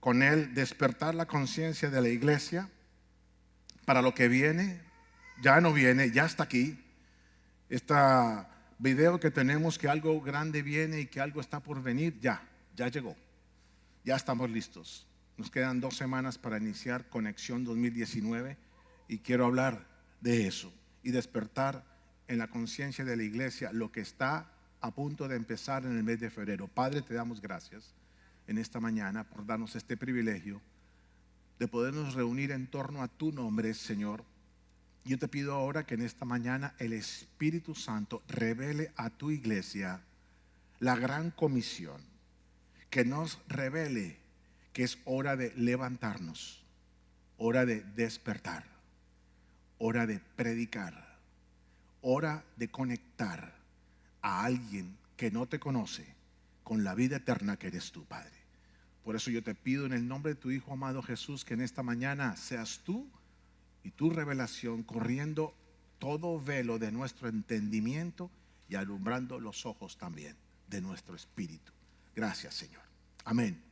con él despertar la conciencia de la iglesia para lo que viene. Ya no viene, ya está aquí. Este video que tenemos, que algo grande viene y que algo está por venir, ya llegó. Ya estamos listos. Nos quedan 2 semanas para iniciar Conexión 2019 y quiero hablar de eso y despertar en la conciencia de la iglesia lo que está a punto de empezar en el mes de febrero. Padre, te damos gracias en esta mañana por darnos este privilegio de podernos reunir en torno a tu nombre, Señor. Yo te pido ahora que en esta mañana el Espíritu Santo revele a tu iglesia la gran comisión, que nos revele que es hora de levantarnos, hora de despertar, hora de predicar, hora de conectar a alguien que no te conoce con la vida eterna que eres tú, Padre. Por eso yo te pido en el nombre de tu Hijo amado Jesús que en esta mañana seas tú y tu revelación corriendo todo velo de nuestro entendimiento y alumbrando los ojos también de nuestro espíritu. Gracias, Señor. Amén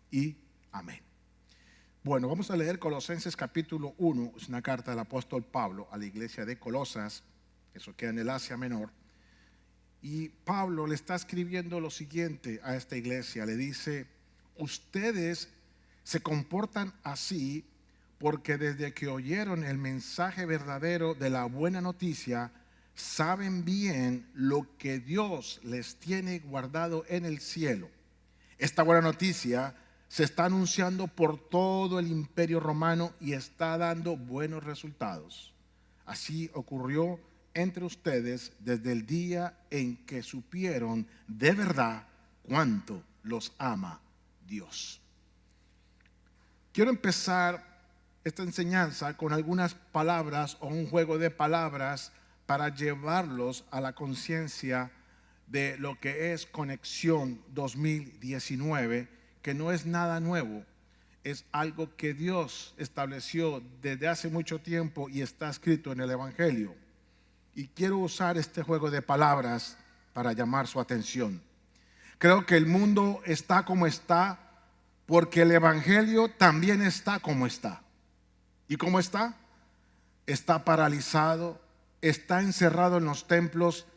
y amén. Bueno, vamos a leer Colosenses capítulo 1. Es una carta del apóstol Pablo a la iglesia de Colosas. Eso queda en el Asia Menor. Y Pablo le está escribiendo lo siguiente a esta iglesia. Le dice: ustedes se comportan así porque desde que oyeron el mensaje verdadero de la buena noticia, saben bien lo que Dios les tiene guardado en el cielo. Esta buena noticia se está anunciando por todo el imperio romano y está dando buenos resultados. Así ocurrió entre ustedes desde el día en que supieron de verdad cuánto los ama Dios. Quiero empezar esta enseñanza con algunas palabras o un juego de palabras para llevarlos a la conciencia de lo que es Conexión 2019, que no es nada nuevo, es algo que Dios estableció desde hace mucho tiempo y está escrito en el Evangelio. Y quiero usar este juego de palabras para llamar su atención. Creo que el mundo está como está porque el Evangelio también está como está. ¿Y cómo está? Está paralizado, está encerrado en los templos,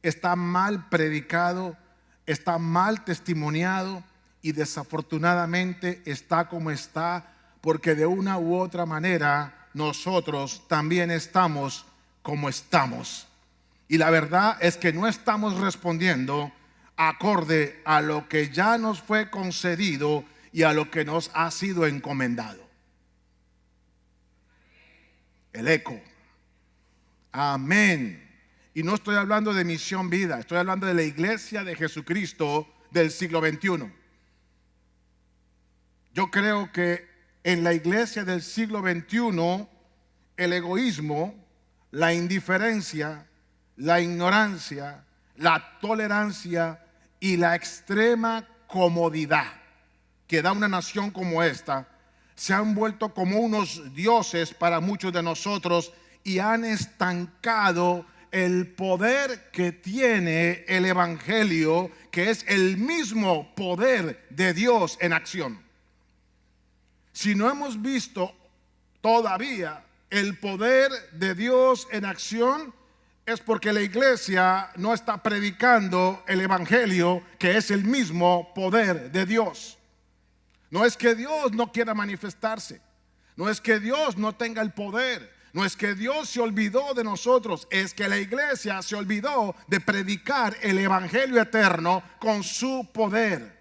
está mal predicado, está mal testimoniado y desafortunadamente está como está porque de una u otra manera nosotros también estamos como estamos. Y la verdad es que no estamos respondiendo acorde a lo que ya nos fue concedido y a lo que nos ha sido encomendado. El eco. Amén. Y no estoy hablando de Misión Vida, estoy hablando de la iglesia de Jesucristo del siglo XXI. Yo creo que en la iglesia del siglo XXI el egoísmo, la indiferencia, la ignorancia, la tolerancia y la extrema comodidad que da una nación como esta se han vuelto como unos dioses para muchos de nosotros y han estancado el poder que tiene el Evangelio, que es el mismo poder de Dios en acción. Si no hemos visto todavía el poder de Dios en acción, es porque la iglesia no está predicando el Evangelio, que es el mismo poder de Dios. No es que Dios no quiera manifestarse, no es que Dios no tenga el poder, no es que Dios se olvidó de nosotros, es que la iglesia se olvidó de predicar el Evangelio eterno con su poder.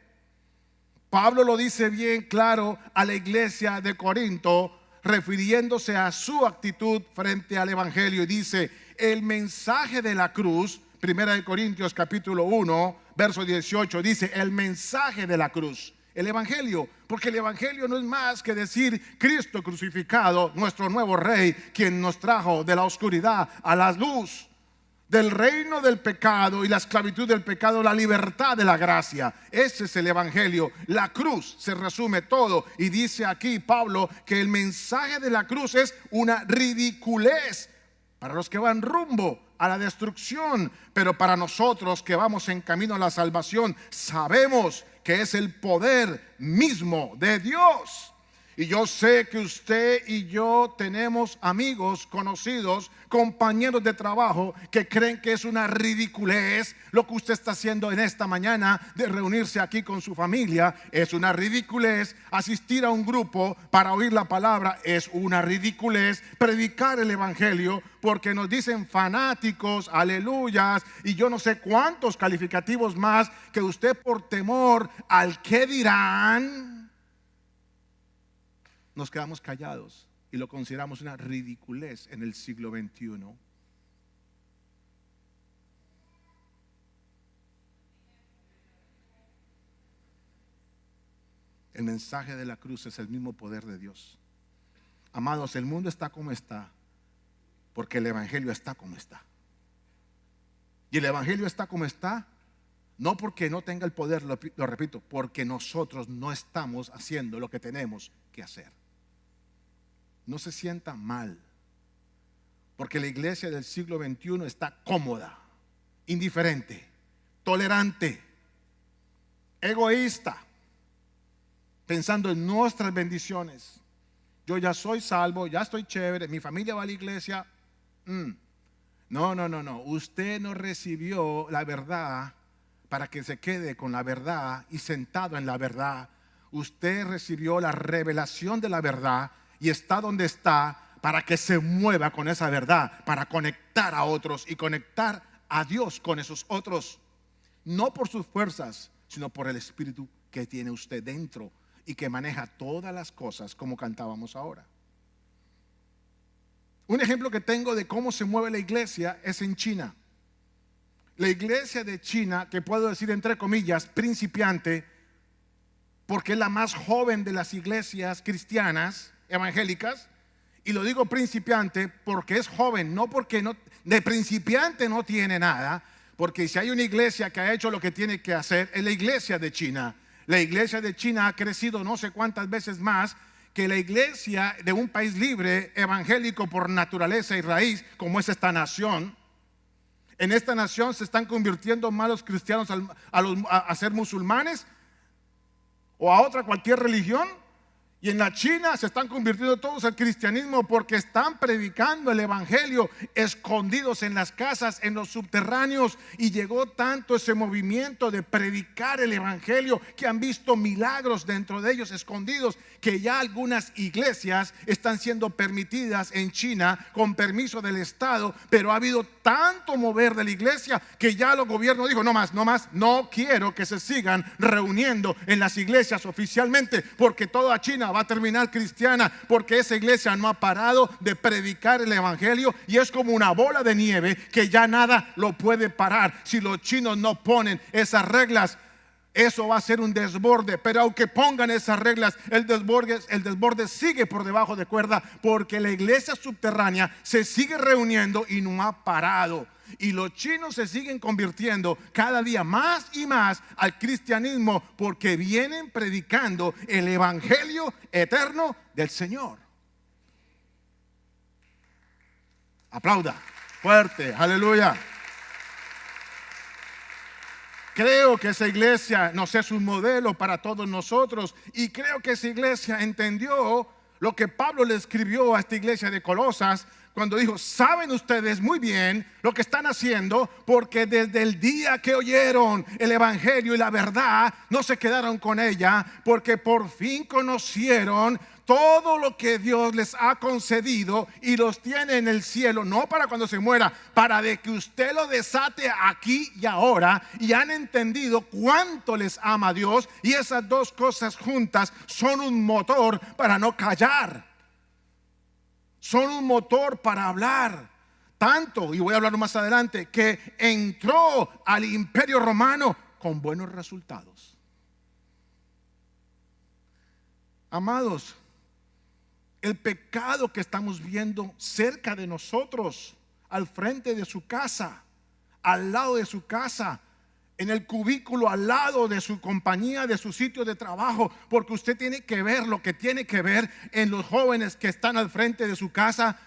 Pablo lo dice bien claro a la iglesia de Corinto, refiriéndose a su actitud frente al Evangelio, y dice: el mensaje de la cruz, 1 Corintios capítulo 1, verso 18, dice el mensaje de la cruz, el Evangelio, porque el Evangelio no es más que decir Cristo crucificado, nuestro nuevo Rey, quien nos trajo de la oscuridad a la luz, del reino del pecado y la esclavitud del pecado, la libertad de la gracia. Ese es el Evangelio. La cruz se resume todo, y dice aquí Pablo que el mensaje de la cruz es una ridiculez para los que van rumbo a la destrucción, pero para nosotros que vamos en camino a la salvación, sabemos que que es el poder mismo de Dios. Y yo sé que usted y yo tenemos amigos, conocidos, compañeros de trabajo que creen que es una ridiculez lo que usted está haciendo en esta mañana de reunirse aquí con su familia. Es una ridiculez asistir a un grupo para oír la palabra. Es una ridiculez predicar el evangelio, porque nos dicen fanáticos, aleluyas y yo no sé cuántos calificativos más, que usted por temor al que dirán nos quedamos callados y lo consideramos una ridiculez en el siglo XXI. El mensaje de la cruz es el mismo poder de Dios. Amados, el mundo está como está porque el evangelio está como está. Y el evangelio está como está no porque no tenga el poder, lo repito, porque nosotros no estamos haciendo lo que tenemos que hacer. No se sienta mal, porque la iglesia del siglo XXI está cómoda, indiferente, tolerante, egoísta, pensando en nuestras bendiciones. Yo ya soy salvo, ya estoy chévere, mi familia va a la iglesia. No. Usted no recibió la verdad para que se quede con la verdad y sentado en la verdad. Usted recibió la revelación de la verdad y está donde está para que se mueva con esa verdad, para conectar a otros y conectar a Dios con esos otros. No por sus fuerzas, sino por el Espíritu que tiene usted dentro y que maneja todas las cosas, como cantábamos ahora. Un ejemplo que tengo de cómo se mueve la iglesia es en China. La iglesia de China, que puedo decir entre comillas, principiante, porque es la más joven de las iglesias cristianas evangélicas, y lo digo principiante porque es joven, no porque de principiante no tiene nada, porque si hay una iglesia que ha hecho lo que tiene que hacer, es la iglesia de China. La iglesia de China ha crecido no sé cuántas veces más que la iglesia de un país libre, evangélico por naturaleza y raíz, como es esta nación. En esta nación se están convirtiendo más los cristianos a ser musulmanes o a otra cualquier religión. Y en la China se están convirtiendo todos al cristianismo porque están predicando el evangelio escondidos en las casas, en los subterráneos. Y llegó tanto ese movimiento de predicar el evangelio que han visto milagros dentro de ellos escondidos, que ya algunas iglesias están siendo permitidas en China con permiso del Estado. Pero ha habido tanto mover de la iglesia que ya los gobiernos dijo: no más, no quiero que se sigan reuniendo en las iglesias oficialmente, porque toda China va a terminar cristiana, porque esa iglesia no ha parado de predicar el evangelio y es como una bola de nieve que ya nada lo puede parar. Si los chinos no ponen esas reglas, eso va a ser un desborde. Pero aunque pongan esas reglas, el desborde sigue por debajo de cuerda, porque la iglesia subterránea se sigue reuniendo y no ha parado. Y los chinos se siguen convirtiendo cada día más y más al cristianismo, porque vienen predicando el evangelio eterno del Señor. Aplauda fuerte, aleluya. Creo que esa iglesia nos es un modelo para todos nosotros, y creo que esa iglesia entendió lo que Pablo le escribió a esta iglesia de Colosas cuando dijo: saben ustedes muy bien lo que están haciendo, porque desde el día que oyeron el evangelio y la verdad, no se quedaron con ella, porque por fin conocieron todo lo que Dios les ha concedido y los tiene en el cielo, no para cuando se muera, para de que usted lo desate aquí y ahora. Y han entendido cuánto les ama Dios, y esas dos cosas juntas son un motor para no callar, son un motor para hablar. Tanto, y voy a hablar más adelante, que entró al imperio romano con buenos resultados. Amados, el pecado que estamos viendo cerca de nosotros, al frente de su casa, al lado de su casa, en el cubículo al lado de su compañía, de su sitio de trabajo, porque usted tiene que ver lo que tiene que ver en los jóvenes que están al frente de su casa.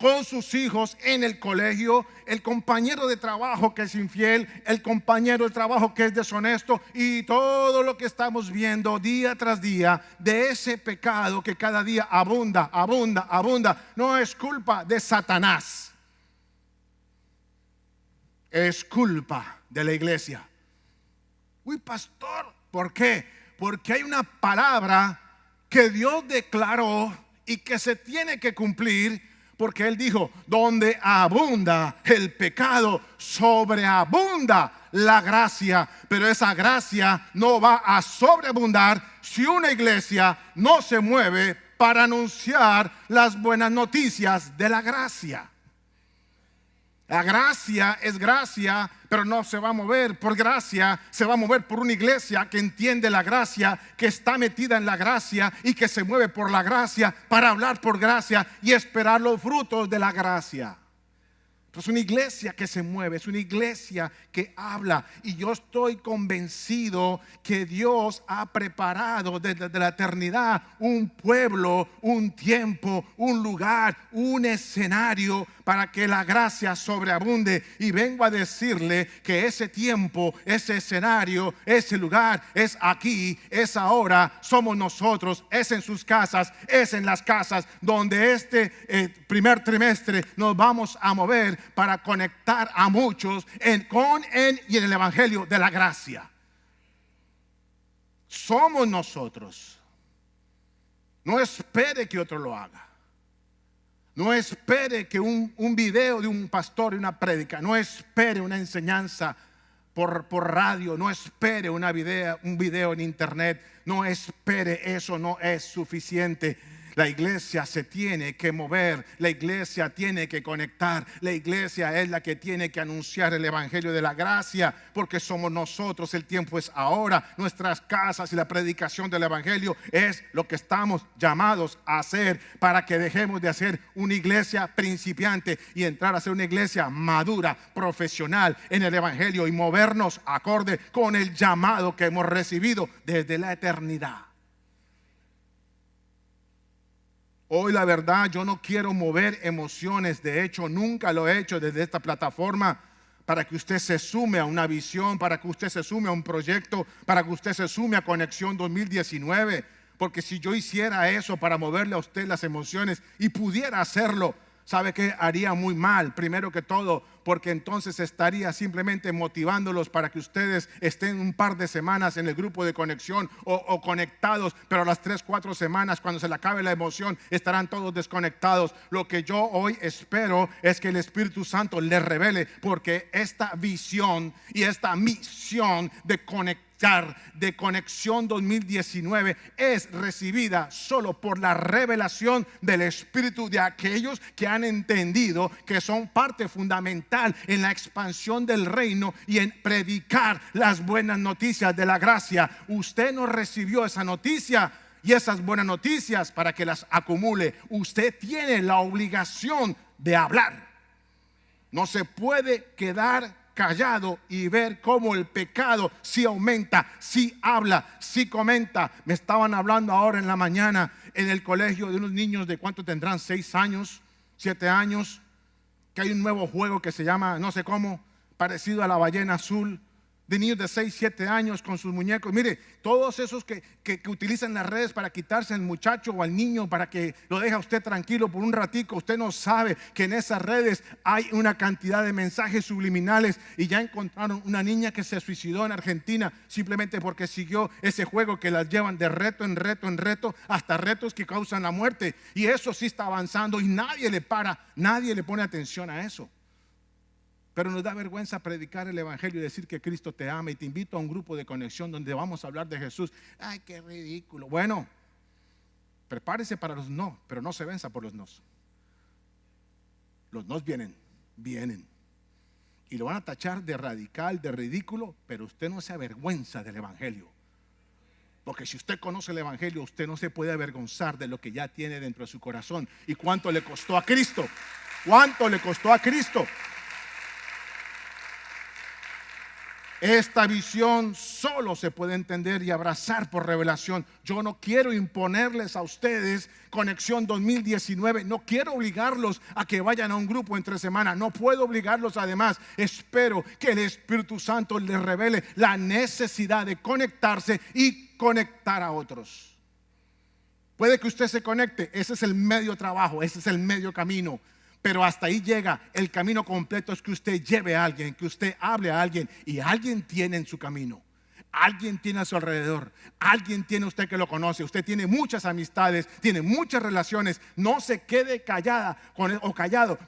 con sus hijos en el colegio, el compañero de trabajo que es infiel, el compañero de trabajo que es deshonesto y todo lo que estamos viendo día tras día de ese pecado que cada día abunda, no es culpa de Satanás, es culpa de la iglesia. Uy, pastor, ¿por qué? Porque hay una palabra que Dios declaró y que se tiene que cumplir. Porque Él dijo, donde abunda el pecado, sobreabunda la gracia. Pero esa gracia no va a sobreabundar si una iglesia no se mueve para anunciar las buenas noticias de la gracia. La gracia es gracia, pero no se va a mover por gracia, se va a mover por una iglesia que entiende la gracia, que está metida en la gracia y que se mueve por la gracia para hablar por gracia y esperar los frutos de la gracia. Es una iglesia que se mueve, es una iglesia que habla. Y yo estoy convencido que Dios ha preparado desde la eternidad un pueblo, un tiempo, un lugar, un escenario para que la gracia sobreabunde. Y vengo a decirle que ese tiempo, ese escenario, ese lugar es aquí, es ahora, somos nosotros, es en sus casas, es en las casas donde este primer trimestre nos vamos a mover para conectar a muchos con y en el evangelio de la gracia. Somos nosotros. No espere que otro lo haga. No espere que un video de un pastor y una prédica, no espere una enseñanza por radio, no espere un video en internet, no espere, eso no es suficiente. La iglesia se tiene que mover, la iglesia tiene que conectar, la iglesia es la que tiene que anunciar el evangelio de la gracia, porque somos nosotros, el tiempo es ahora, nuestras casas y la predicación del evangelio es lo que estamos llamados a hacer para que dejemos de hacer una iglesia principiante y entrar a ser una iglesia madura, profesional en el evangelio y movernos acorde con el llamado que hemos recibido desde la eternidad. Hoy la verdad yo no quiero mover emociones, de hecho nunca lo he hecho desde esta plataforma para que usted se sume a una visión, para que usted se sume a un proyecto, para que usted se sume a Conexión 2019, porque si yo hiciera eso para moverle a usted las emociones y pudiera hacerlo, ¿sabe qué? Haría muy mal, primero que todo, porque entonces estaría simplemente motivándolos para que ustedes estén un par de semanas en el grupo de conexión o conectados, pero a las 3-4 semanas, cuando se le acabe la emoción, estarán todos desconectados. Lo que yo hoy espero es que el Espíritu Santo les revele, porque esta visión y esta misión de conectar, de Conexión 2019 es recibida solo por la revelación del Espíritu de aquellos que han entendido que son parte fundamental en la expansión del reino y en predicar las buenas noticias de la gracia. Usted no recibió esa noticia y esas buenas noticias para que las acumule. Usted tiene la obligación de hablar. No se puede quedar callado y ver cómo el pecado sí aumenta, sí habla, sí comenta. Me estaban hablando ahora en la mañana en el colegio de unos niños de ¿cuánto tendrán? 6 años, 7 años, que hay un nuevo juego que se llama, no sé cómo, parecido a la ballena azul, de niños de 6, 7 años con sus muñecos. Mire, todos esos que utilizan las redes para quitarse al muchacho o al niño para que lo deje a usted tranquilo por un ratico. Usted no sabe que en esas redes hay una cantidad de mensajes subliminales, y ya encontraron una niña que se suicidó en Argentina simplemente porque siguió ese juego que las llevan de reto en reto en reto, hasta retos que causan la muerte. Y eso sí está avanzando y nadie le para, nadie le pone atención a eso. Pero nos da vergüenza predicar el evangelio y decir que Cristo te ama, y te invito a un grupo de conexión donde vamos a hablar de Jesús. Ay, qué ridículo. Bueno, prepárese para los no, pero no se venza por los nos. Los nos vienen. Y lo van a tachar de radical, de ridículo, pero usted no se avergüenza del evangelio. Porque si usted conoce el evangelio, usted no se puede avergonzar de lo que ya tiene dentro de su corazón. ¿Y cuánto le costó a Cristo? ¿Cuánto le costó a Cristo? Esta visión solo se puede entender y abrazar por revelación. Yo no quiero imponerles a ustedes Conexión 2019. No quiero obligarlos a que vayan a un grupo entre semana. No puedo obligarlos. Además, espero que el Espíritu Santo les revele la necesidad de conectarse y conectar a otros. Puede que usted se conecte. Ese es el medio trabajo. Ese es el medio camino. Pero hasta ahí llega. El camino completo es que usted lleve a alguien, que usted hable a alguien, y alguien tiene en su camino, alguien tiene a su alrededor, alguien tiene usted que lo conoce. Usted tiene muchas amistades, tiene muchas relaciones. No se quede callado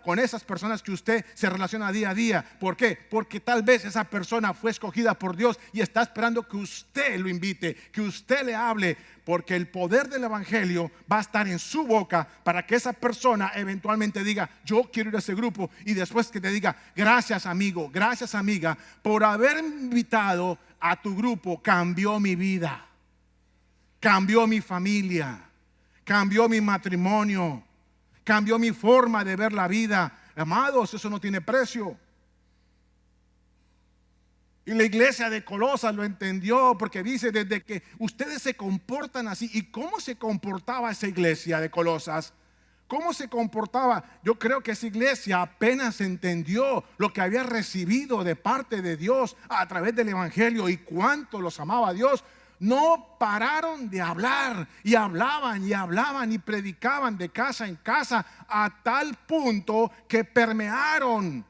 con esas personas que usted se relaciona día a día. ¿Por qué? Porque tal vez esa persona fue escogida por Dios y está esperando que usted lo invite, que usted le hable, porque el poder del evangelio va a estar en su boca para que esa persona eventualmente diga: yo quiero ir a ese grupo. Y después que te diga: gracias amigo, gracias amiga, por haberme invitado a tu grupo. Cambió mi vida, cambió mi familia, cambió mi matrimonio, cambió mi forma de ver la vida. Amados, eso no tiene precio. Y la iglesia de Colosas lo entendió, porque dice: desde que ustedes se comportan así. ¿Y cómo se comportaba esa iglesia de Colosas? ¿Cómo se comportaba? Yo creo que esa iglesia apenas entendió lo que había recibido de parte de Dios a través del evangelio y cuánto los amaba Dios. No pararon de hablar, y hablaban y hablaban y predicaban de casa en casa, a tal punto que permearon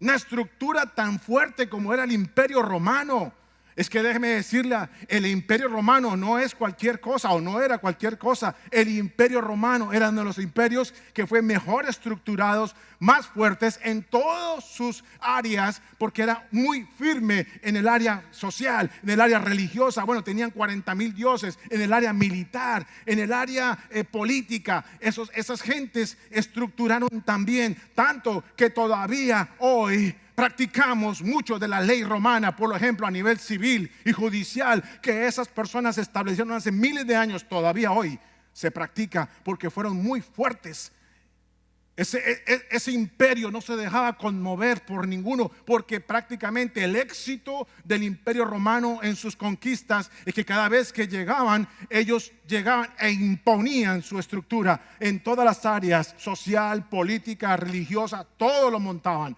una estructura tan fuerte como era el Imperio Romano. Es que déjeme decirle, el Imperio Romano no es cualquier cosa, o no era cualquier cosa. El Imperio Romano era uno de los imperios que fue mejor estructurados, más fuertes en todas sus áreas, porque era muy firme en el área social, en el área religiosa. Bueno, tenían 40,000 dioses. En el área militar, en el área política, esas gentes estructuraron también, tanto que todavía hoy practicamos mucho de la ley romana, por ejemplo, a nivel civil y judicial, que esas personas establecieron hace miles de años. Todavía hoy se practica porque fueron muy fuertes. Ese imperio no se dejaba conmover por ninguno, porque prácticamente el éxito del Imperio Romano en sus conquistas es que cada vez que llegaban, ellos llegaban e imponían su estructura en todas las áreas: social, política, religiosa. Todo lo montaban.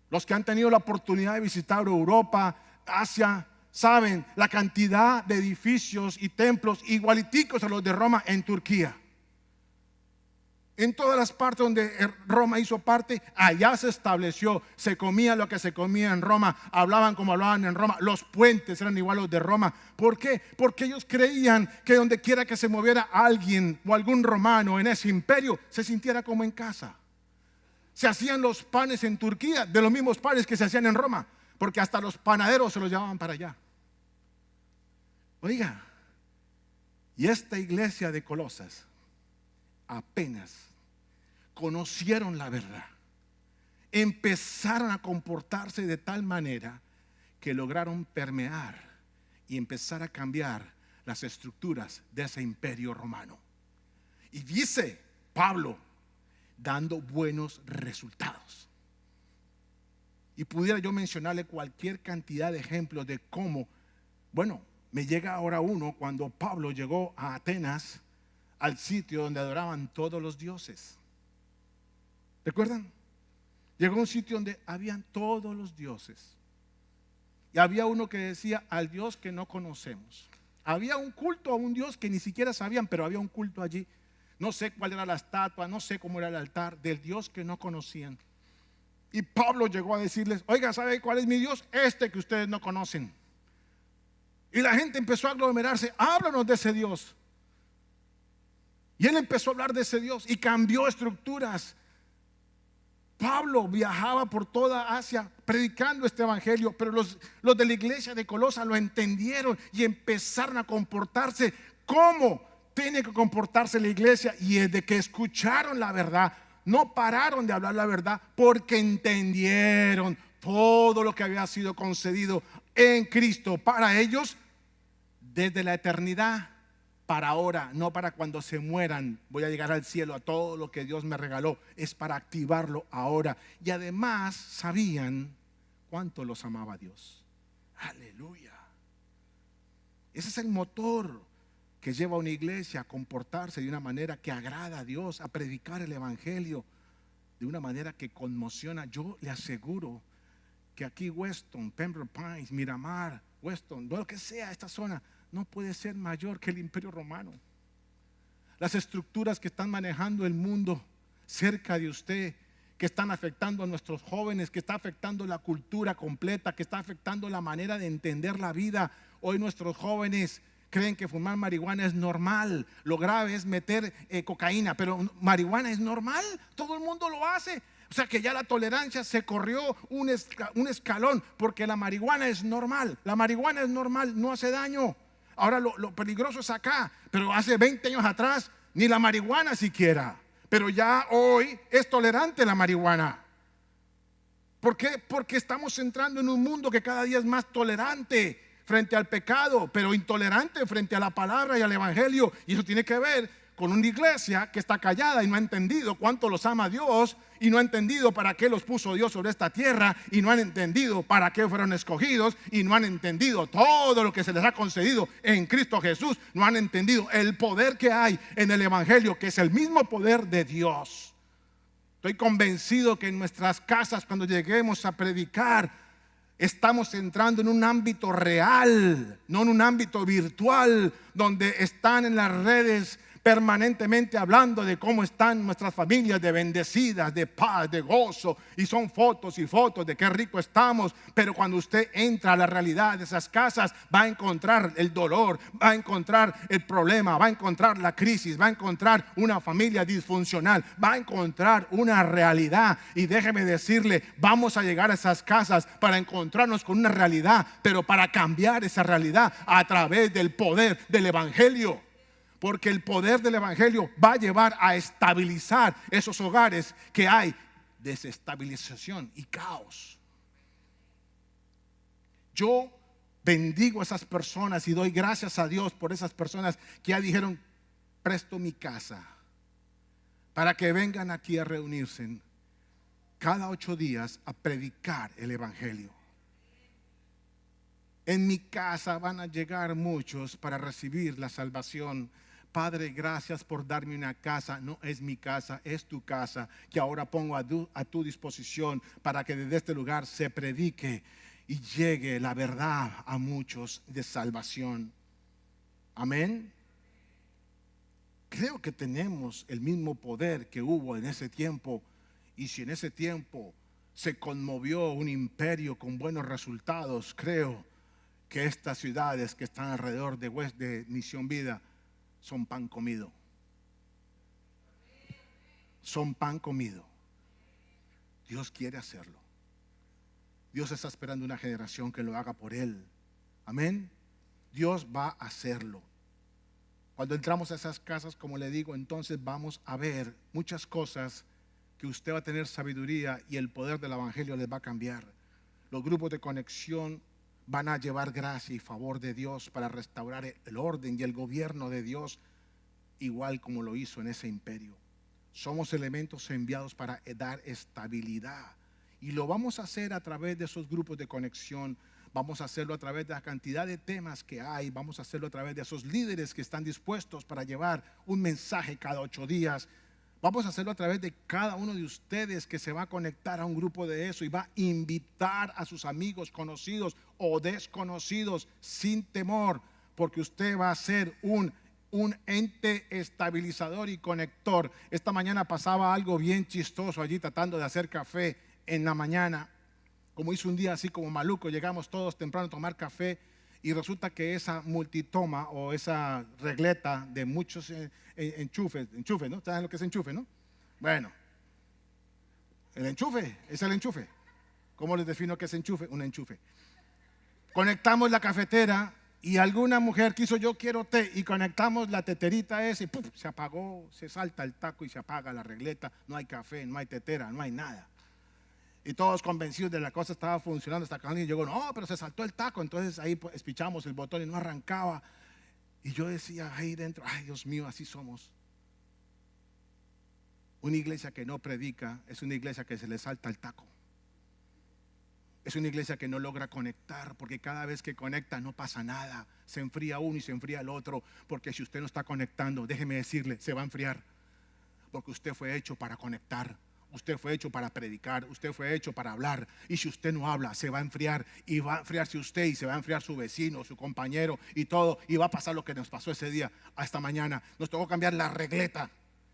Los que han tenido la oportunidad de visitar Europa, Asia, saben la cantidad de edificios y templos igualiticos a los de Roma en Turquía. En todas las partes donde Roma hizo parte, allá se estableció. Se comía lo que se comía en Roma, hablaban como hablaban en Roma. Los puentes eran igual a los de Roma. ¿Por qué? Porque ellos creían que donde quiera que se moviera alguien o algún romano en ese imperio, se sintiera como en casa. Se hacían los panes en Turquía de los mismos panes que se hacían en Roma, porque hasta los panaderos se los llevaban para allá. Oiga, y esta iglesia de Colosas apenas conocieron la verdad, empezaron a comportarse de tal manera que lograron permear y empezar a cambiar las estructuras de ese imperio romano. Y dice Pablo, dando buenos resultados. Y pudiera yo mencionarle cualquier cantidad de ejemplos de cómo, bueno, me llega ahora uno cuando Pablo llegó a Atenas, al sitio donde adoraban todos los dioses. ¿Recuerdan? Llegó a un sitio donde habían todos los dioses. Y había uno que decía: al Dios que no conocemos. Había un culto a un Dios que ni siquiera sabían, pero había un culto allí. No sé cuál era la estatua, no sé cómo era el altar del Dios que no conocían. Y Pablo llegó a decirles: oiga, ¿sabe cuál es mi Dios? Este que ustedes no conocen. Y la gente empezó a aglomerarse: háblanos de ese Dios. Y él empezó a hablar de ese Dios y cambió estructuras. Pablo viajaba por toda Asia predicando este evangelio, pero los de la iglesia de Colosas lo entendieron y empezaron a comportarse como tiene que comportarse la iglesia. Y desde que escucharon la verdad, no pararon de hablar la verdad, porque entendieron todo lo que había sido concedido en Cristo para ellos desde la eternidad, para ahora, no para cuando se mueran. Voy a llegar al cielo, a todo lo que Dios me regaló, es para activarlo ahora. Y además sabían cuánto los amaba Dios. Aleluya. Ese es el motor que lleva a una iglesia a comportarse de una manera que agrada a Dios, a predicar el evangelio de una manera que conmociona. Yo le aseguro que aquí Weston, Pembroke Pines, Miramar, Weston, lo que sea, esta zona no puede ser mayor que el Imperio Romano. Las estructuras que están manejando el mundo cerca de usted, que están afectando a nuestros jóvenes, que está afectando la cultura completa, que está afectando la manera de entender la vida. Hoy nuestros jóvenes creen que fumar marihuana es normal. Lo grave es meter cocaína, pero marihuana es normal, todo el mundo lo hace. O sea que ya la tolerancia se corrió un escalón, porque la marihuana es normal. La marihuana es normal, no hace daño. Ahora lo peligroso es acá, pero hace 20 años atrás ni la marihuana siquiera. Pero ya hoy es tolerante la marihuana. ¿Por qué? Porque estamos entrando en un mundo que cada día es más tolerante frente al pecado, pero intolerante frente a la palabra y al evangelio. Y eso tiene que ver con una iglesia que está callada y no ha entendido cuánto los ama Dios, y no ha entendido para qué los puso Dios sobre esta tierra, y no han entendido para qué fueron escogidos, y no han entendido todo lo que se les ha concedido en Cristo Jesús. No han entendido el poder que hay en el evangelio, que es el mismo poder de Dios. Estoy convencido que en nuestras casas, cuando lleguemos a predicar, estamos entrando en un ámbito real, no en un ámbito virtual, donde están en las redes permanentemente hablando de cómo están nuestras familias, de bendecidas, de paz, de gozo, y son fotos y fotos de qué rico estamos. Pero cuando usted entra a la realidad de esas casas, va a encontrar el dolor, va a encontrar el problema, va a encontrar la crisis, va a encontrar una familia disfuncional, va a encontrar una realidad. Y déjeme decirle, vamos a llegar a esas casas para encontrarnos con una realidad, pero para cambiar esa realidad a través del poder del evangelio. Porque el poder del evangelio va a llevar a estabilizar esos hogares que hay desestabilización y caos. Yo bendigo a esas personas y doy gracias a Dios por esas personas que ya dijeron: presto mi casa para que vengan aquí a reunirse cada 8 días a predicar el evangelio. En mi casa van a llegar muchos para recibir la salvación. Padre, gracias por darme una casa. No es mi casa, es tu casa, que ahora pongo a tu disposición para que desde este lugar se predique y llegue la verdad a muchos de salvación. Amén. Creo que tenemos el mismo poder que hubo en ese tiempo. Y si en ese tiempo se conmovió un imperio con buenos resultados, creo que estas ciudades que están alrededor de Misión Vida son pan comido. Son pan comido. Dios quiere hacerlo. Dios está esperando una generación que lo haga por Él. Amén. Dios va a hacerlo. Cuando entramos a esas casas, como le digo, entonces vamos a ver muchas cosas que usted va a tener sabiduría, y el poder del evangelio les va a cambiar. Los grupos de conexión van a llevar gracia y favor de Dios para restaurar el orden y el gobierno de Dios, igual como lo hizo en ese imperio. Somos elementos enviados para dar estabilidad, y lo vamos a hacer a través de esos grupos de conexión. Vamos a hacerlo a través de la cantidad de temas que hay. Vamos a hacerlo a través de esos líderes que están dispuestos para llevar un mensaje cada 8 días. Vamos a hacerlo a través de cada uno de ustedes que se va a conectar a un grupo de eso y va a invitar a sus amigos, conocidos o desconocidos, sin temor, porque usted va a ser un ente estabilizador y conector. Esta mañana pasaba algo bien chistoso allí, tratando de hacer café en la mañana. Como hizo un día así como maluco, llegamos todos temprano a tomar café, y resulta que esa multitoma o esa regleta de muchos enchufes, ¿no? ¿Saben lo que es enchufe, no? Bueno, el enchufe es el enchufe. ¿Cómo les defino qué es enchufe? Un enchufe. Conectamos la cafetera y alguna mujer quiso: yo quiero té, y conectamos la teterita esa y ¡pum!, se apagó, se salta el taco y se apaga la regleta. No hay café, no hay tetera, no hay nada. Y todos convencidos de la cosa estaba funcionando hasta que alguien llegó: no, pero se saltó el taco. Entonces ahí espichamos el botón y no arrancaba. Y yo decía ahí dentro: ay, Dios mío, así somos. Una iglesia que no predica es una iglesia que se le salta el taco. Es una iglesia que no logra conectar, porque cada vez que conecta no pasa nada. Se enfría uno y se enfría el otro, porque si usted no está conectando, déjeme decirle, se va a enfriar. Porque usted fue hecho para conectar. Usted fue hecho para predicar, usted fue hecho para hablar. Y si usted no habla, se va a enfriar. Y va a enfriarse usted y se va a enfriar su vecino, su compañero y todo. Y va a pasar lo que nos pasó ese día, hasta mañana. Nos tocó cambiar la regleta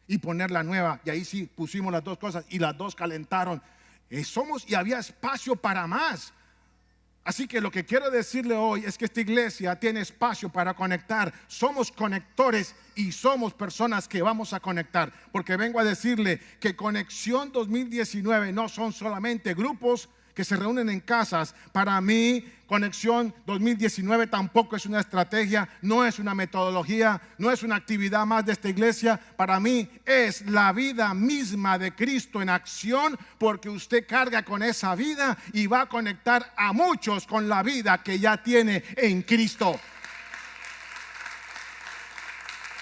y poner la nueva. Y ahí sí pusimos las dos cosas y las dos calentaron. Y había espacio para más. Así que lo que quiero decirle hoy es que esta iglesia tiene espacio para conectar. Somos conectores y somos personas que vamos a conectar. Porque vengo a decirle que Conexión 2019 no son solamente grupos que se reúnen en casas. Para mí, Conexión 2019 tampoco es una estrategia, no es una metodología, no es una actividad más de esta iglesia. Para mí es la vida misma de Cristo en acción, porque usted carga con esa vida y va a conectar a muchos con la vida que ya tiene en Cristo.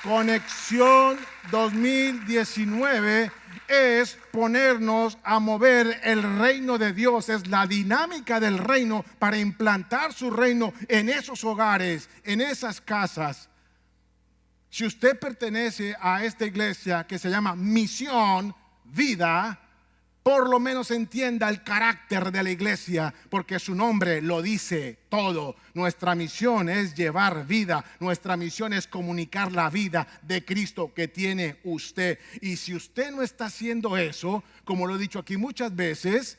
Conexión 2019 es ponernos a mover el reino de Dios, es la dinámica del reino para implantar su reino en esos hogares, en esas casas. Si usted pertenece a esta iglesia que se llama Misión Vida, por lo menos entienda el carácter de la iglesia, porque su nombre lo dice todo. Nuestra misión es llevar vida, nuestra misión es comunicar la vida de Cristo que tiene usted. Y si usted no está haciendo eso, como lo he dicho aquí muchas veces,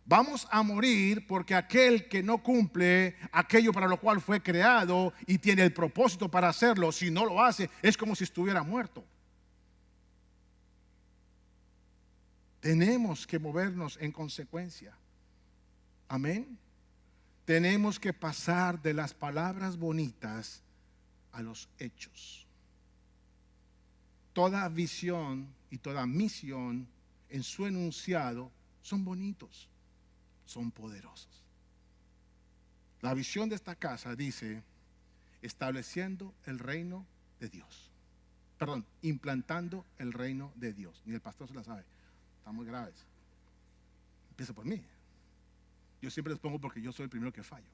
vamos a morir, porque aquel que no cumple aquello para lo cual fue creado y tiene el propósito para hacerlo, si no lo hace, es como si estuviera muerto. Tenemos que movernos en consecuencia. Amén. Tenemos que pasar de las palabras bonitas a los hechos. Toda visión y toda misión en su enunciado son bonitos, son poderosos. La visión de esta casa dice: estableciendo el reino de Dios. Perdón, implantando el reino de Dios. Ni el pastor se la sabe. Están muy graves. Empieza por mí. Yo siempre les pongo porque yo soy el primero que fallo.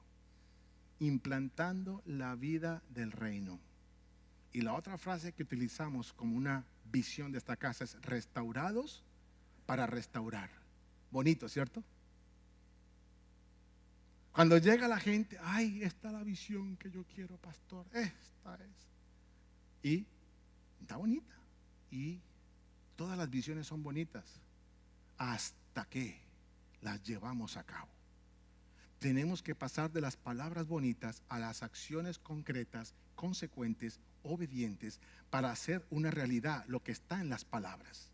Implantando la vida del reino. Y la otra frase que utilizamos como una visión de esta casa es: restaurados para restaurar. Bonito, ¿cierto? Cuando llega la gente, ay, esta es la visión que yo quiero, pastor. Esta es. Y está bonita. Y todas las visiones son bonitas, hasta que las llevamos a cabo. Tenemos que pasar de las palabras bonitas a las acciones concretas, consecuentes, obedientes, para hacer una realidad lo que está en las palabras.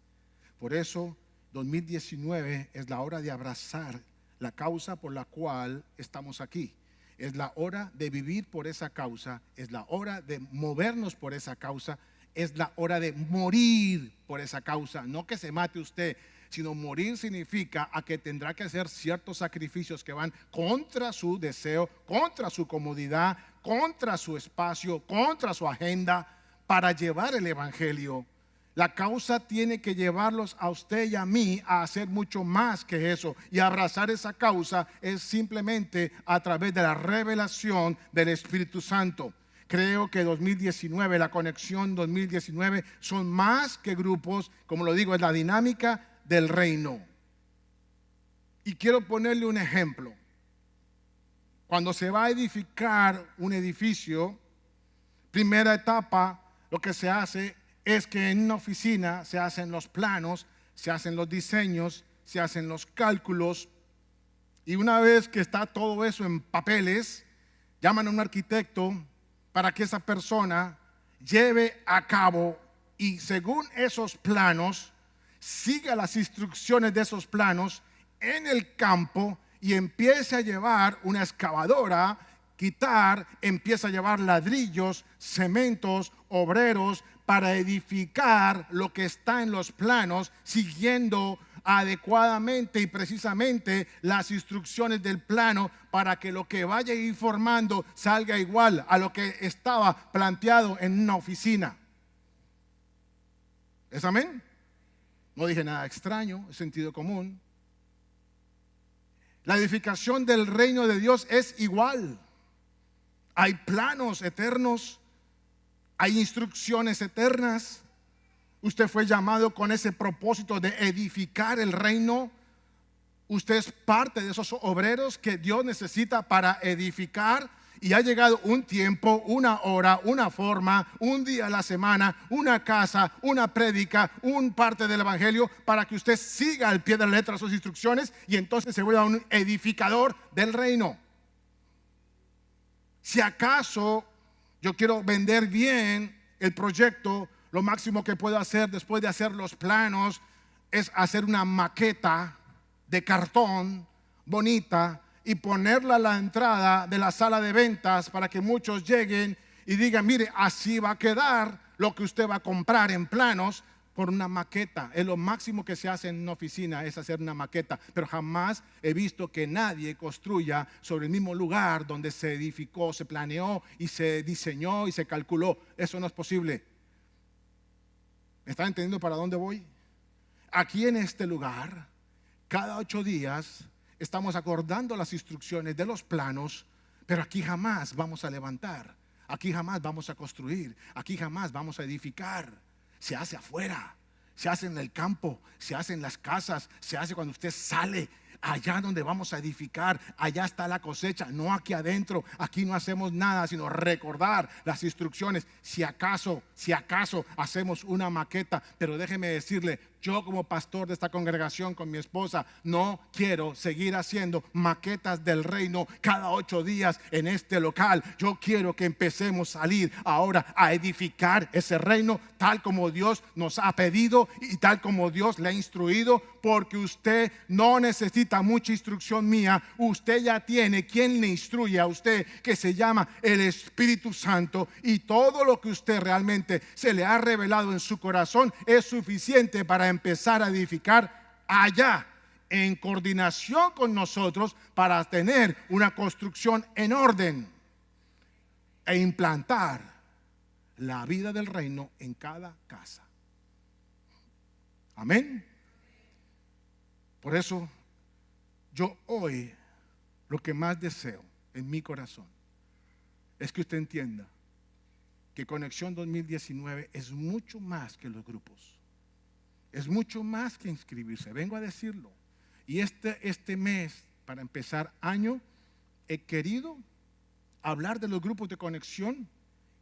Por eso 2019 es la hora de abrazar la causa por la cual estamos aquí. Es la hora de vivir por esa causa, es la hora de movernos por esa causa, es la hora de morir por esa causa. No que se mate usted, sino morir significa a que tendrá que hacer ciertos sacrificios que van contra su deseo, contra su comodidad, contra su espacio, contra su agenda, para llevar el evangelio. La causa tiene que llevarlos a usted y a mí a hacer mucho más que eso. Y abrazar esa causa es simplemente a través de la revelación del Espíritu Santo. Creo que 2019, la Conexión 2019, son más que grupos. Como lo digo, es la dinámica del reino. Y quiero ponerle un ejemplo. Cuando se va a edificar un edificio, primera etapa, lo que se hace es que en una oficina se hacen los planos, se hacen los diseños, se hacen los cálculos, y una vez que está todo eso en papeles, llaman a un arquitecto para que esa persona lleve a cabo, y según esos planos, siga las instrucciones de esos planos en el campo y empiece a llevar una excavadora, empieza a llevar ladrillos, cementos, obreros, para edificar lo que está en los planos, siguiendo adecuadamente y precisamente las instrucciones del plano, para que lo que vaya a ir formando salga igual a lo que estaba planteado en una oficina. ¿Es amén? No dije nada extraño, es sentido común. La edificación del reino de Dios es igual. Hay planos eternos, hay instrucciones eternas. Usted fue llamado con ese propósito de edificar el reino. Usted es parte de esos obreros que Dios necesita para edificar. Y ha llegado un tiempo, una hora, una forma, un día a la semana, una casa, una prédica, un parte del evangelio, para que usted siga al pie de la letra sus instrucciones y entonces se vuelva un edificador del reino. Si acaso yo quiero vender bien el proyecto, lo máximo que puedo hacer después de hacer los planos es hacer una maqueta de cartón bonita y ponerla a la entrada de la sala de ventas para que muchos lleguen y digan: mire, así va a quedar lo que usted va a comprar en planos, por una maqueta. Es lo máximo que se hace en una oficina, es hacer una maqueta. Pero jamás he visto que nadie construya sobre el mismo lugar donde se edificó, se planeó y se diseñó y se calculó. Eso no es posible. ¿Me están entendiendo para dónde voy? Aquí en este lugar, cada 8 días estamos acordando las instrucciones de los planos, pero aquí jamás vamos a levantar, aquí jamás vamos a construir, aquí jamás vamos a edificar. Se hace afuera, se hace en el campo, se hace en las casas, se hace cuando usted sale. Allá donde vamos a edificar, allá está la cosecha, no aquí adentro. Aquí no hacemos nada sino recordar las instrucciones. Si acaso hacemos una maqueta. Pero déjeme decirle, yo como pastor de esta congregación con mi esposa no quiero seguir haciendo maquetas del reino cada 8 días en este local. Yo quiero que empecemos a salir ahora a edificar ese reino tal como Dios nos ha pedido y tal como Dios le ha instruido, porque usted no necesita mucha instrucción mía. Usted ya tiene quien le instruye a usted, que se llama el Espíritu Santo, y todo lo que usted realmente se le ha revelado en su corazón es suficiente para empezar a edificar allá, en coordinación con nosotros, para tener una construcción en orden e implantar la vida del reino en cada casa. Amén. Por eso yo hoy lo que más deseo en mi corazón es que usted entienda que Conexión 2019 es mucho más que los grupos. Es mucho más que inscribirse, vengo a decirlo. Y este mes, para empezar año, he querido hablar de los grupos de conexión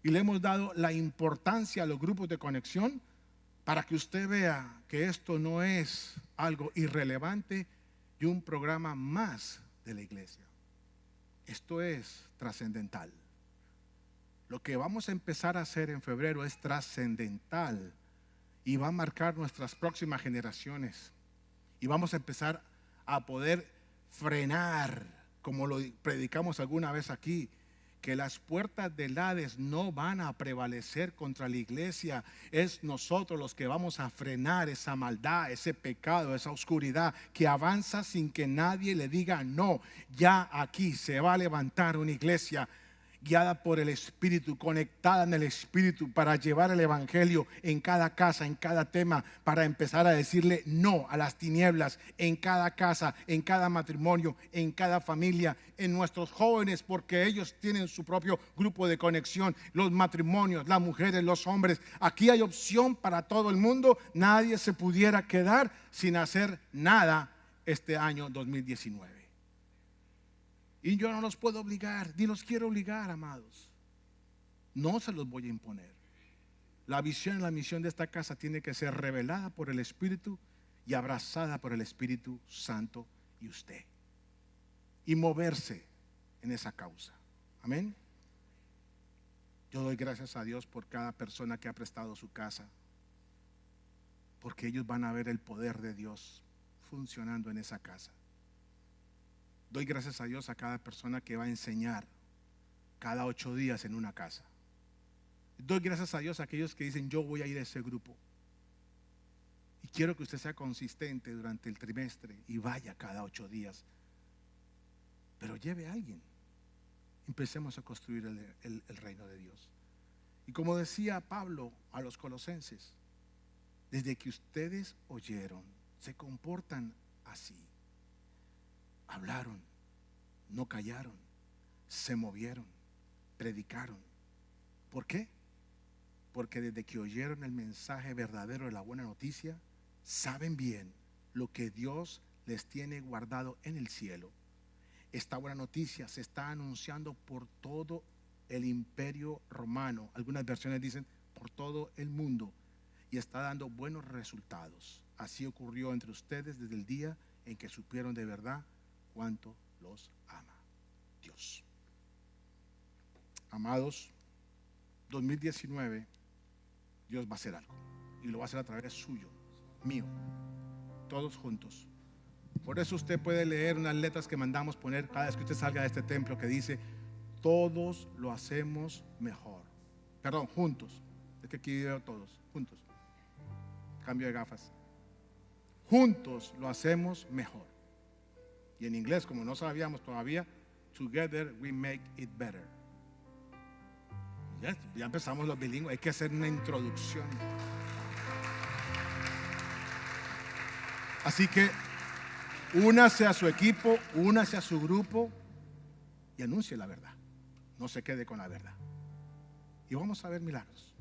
y le hemos dado la importancia a los grupos de conexión para que usted vea que esto no es algo irrelevante y un programa más de la iglesia. Esto es trascendental. Lo que vamos a empezar a hacer en febrero es trascendental y va a marcar nuestras próximas generaciones. Y vamos a empezar a poder frenar, como lo predicamos alguna vez aquí, que las puertas del Hades no van a prevalecer contra la iglesia. Es nosotros los que vamos a frenar esa maldad, ese pecado, esa oscuridad que avanza sin que nadie le diga no. Ya aquí se va a levantar una iglesia guiada por el Espíritu, conectada en el Espíritu, para llevar el Evangelio en cada casa, en cada tema, para empezar a decirle no a las tinieblas en cada casa, en cada matrimonio, en cada familia, en nuestros jóvenes, porque ellos tienen su propio grupo de conexión, los matrimonios, las mujeres, los hombres. Aquí hay opción para todo el mundo. Nadie se pudiera quedar sin hacer nada este año 2019. Y yo no los puedo obligar, ni los quiero obligar, amados. No se los voy a imponer. La visión y la misión de esta casa tiene que ser revelada por el Espíritu y abrazada por el Espíritu Santo y usted. Y moverse en esa causa. Amén. Yo doy gracias a Dios por cada persona que ha prestado su casa, porque ellos van a ver el poder de Dios funcionando en esa casa. Doy gracias a Dios a cada persona que va a enseñar cada 8 días en una casa. Doy gracias a Dios a aquellos que dicen: yo voy a ir a ese grupo. Y quiero que usted sea consistente durante el trimestre y vaya cada 8 días. Pero lleve a alguien. Empecemos a construir el reino de Dios. Y como decía Pablo a los colosenses, desde que ustedes oyeron, se comportan así. hablaron, no callaron, se movieron, predicaron. ¿Por qué? Porque desde que oyeron el mensaje verdadero de la buena noticia, saben bien lo que Dios les tiene guardado en el cielo. Esta buena noticia se está anunciando por todo el imperio romano. Algunas versiones dicen por todo el mundo, y está dando buenos resultados. Así ocurrió entre ustedes desde el día en que supieron de verdad cuánto los ama Dios. Amados, 2019 Dios va a hacer algo, y lo va a hacer a través suyo, mío, todos juntos. Por eso usted puede leer unas letras que mandamos poner cada vez que usted salga de este templo, que dice: todos lo hacemos mejor. Perdón, juntos. Es que aquí veo todos, juntos. Cambio de gafas. Juntos lo hacemos mejor. Y en inglés, como no sabíamos todavía, together we make it better. Ya empezamos los bilingües. Hay que hacer una introducción. Así que únase a su equipo, únase a su grupo y anuncie la verdad. No se quede con la verdad. Y vamos a ver milagros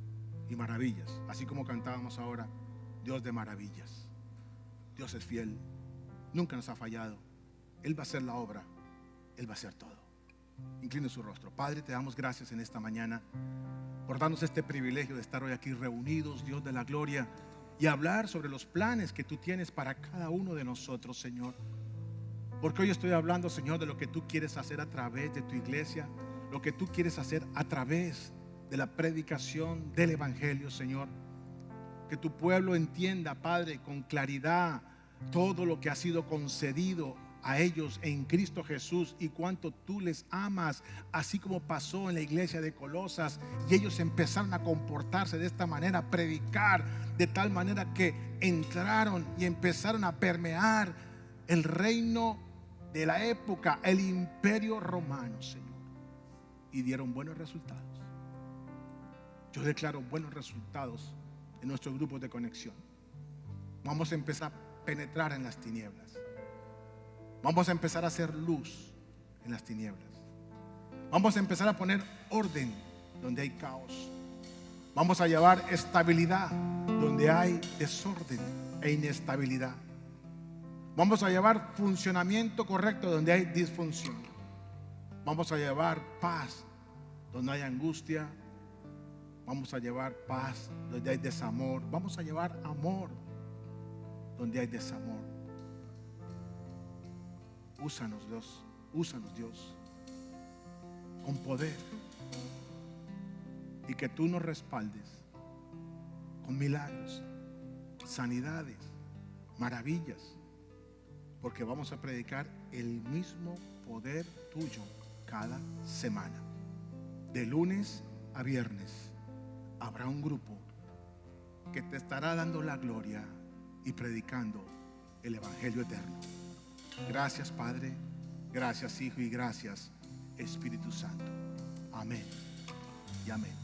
y maravillas, así como cantábamos ahora: Dios de maravillas. Dios es fiel, nunca nos ha fallado. Él va a hacer la obra, Él va a hacer todo. Incline su rostro. Padre, te damos gracias en esta mañana por darnos este privilegio de estar hoy aquí reunidos, Dios de la gloria, y hablar sobre los planes que tú tienes para cada uno de nosotros, Señor. Porque hoy estoy hablando, Señor, de lo que tú quieres hacer a través de tu iglesia, lo que tú quieres hacer a través de la predicación del evangelio, Señor. Que tu pueblo entienda, Padre, con claridad todo lo que ha sido concedido a ellos en Cristo Jesús y cuánto tú les amas, así como pasó en la iglesia de Colosas, y ellos empezaron a comportarse de esta manera, a predicar de tal manera que entraron y empezaron a permear el reino de la época, el imperio romano, Señor, y dieron buenos resultados. Yo declaro buenos resultados en nuestros grupos de conexión. Vamos a empezar a penetrar en las tinieblas. Vamos a empezar a hacer luz en las tinieblas. Vamos a empezar a poner orden donde hay caos. Vamos a llevar estabilidad donde hay desorden e inestabilidad. Vamos a llevar funcionamiento correcto donde hay disfunción. Vamos a llevar paz donde hay angustia. Vamos a llevar paz donde hay desamor. Vamos a llevar amor donde hay desamor. Úsanos, Dios, con poder, y que tú nos respaldes con milagros, sanidades, maravillas, porque vamos a predicar el mismo poder tuyo cada semana. De lunes a viernes habrá un grupo que te estará dando la gloria y predicando el evangelio eterno. Gracias, Padre, gracias, Hijo, y gracias, Espíritu Santo. Amén y amén.